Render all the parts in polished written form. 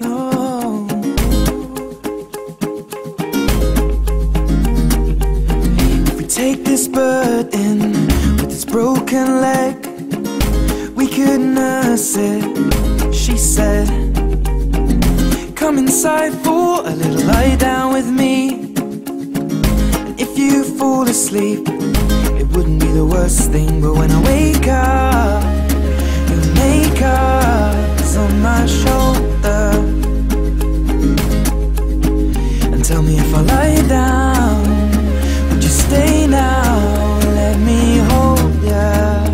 No. If we take this bird in with its broken leg, we could nurse it, she said. Come inside for a little lie down with me. And if you fall asleep, it wouldn't be the worst thing. But when I wake up, your makeup is on my shoulder. And tell me if I lie down, would you stay now? Let me hold ya.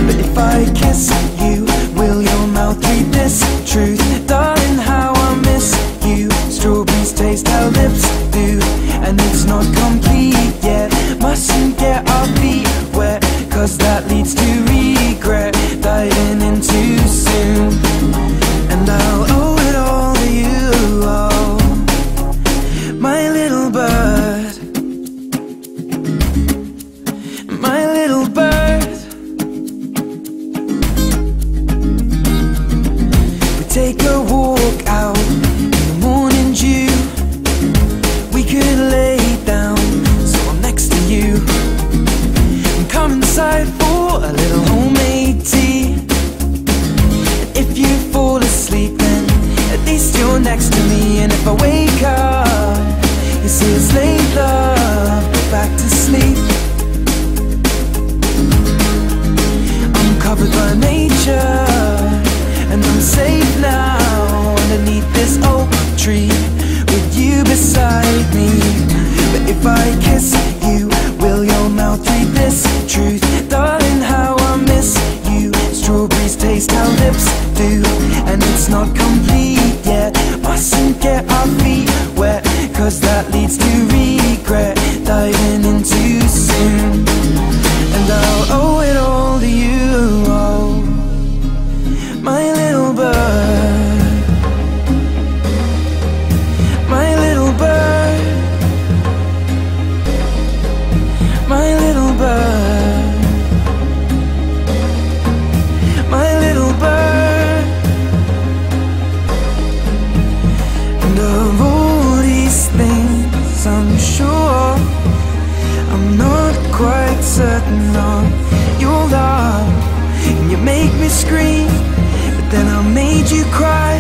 But if I kiss you, will your mouth read this truth? Darling, how I miss you. Strawberries taste how lips do, and it's not complete yet. Mustn't get our feet wet, cause that leads to regret. Diving in too soon, and I'll owe it all to you. Oh, my little bird, my little bird. Take a walk out in the morning dew. We could lay down so I'm next to you, and come inside for a little homemade tea. And if you fall asleep, then at least you're next to me. And if I wake up, you see it's late, love, go back to sleep. I'm covered by nature, and I'm safe now underneath this oak tree with you beside me. But if I kiss you, will your mouth read this truth? Darling, how I miss you. Strawberries taste how lips do, and it's not complete yet. Mustn't get our feet wet, cause that leads to regret. Diving in too soon, and I'll owe it all to you. Oh, my little bird, my little bird, my little bird, my little bird. And of all these things, I'm sure I'm not quite certain of your love. And you make me scream, then I made you cry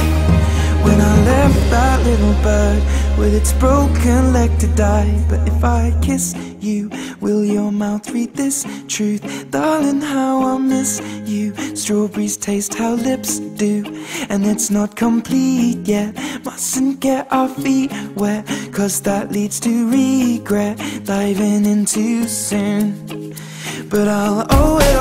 when I left that little bird with its broken leg to die. But if I kiss you, will your mouth read this truth? Darling, how I miss you. Strawberries taste how lips do, and it's not complete yet. Mustn't get our feet wet, cause that leads to regret. Diving in too soon, but I'll owe it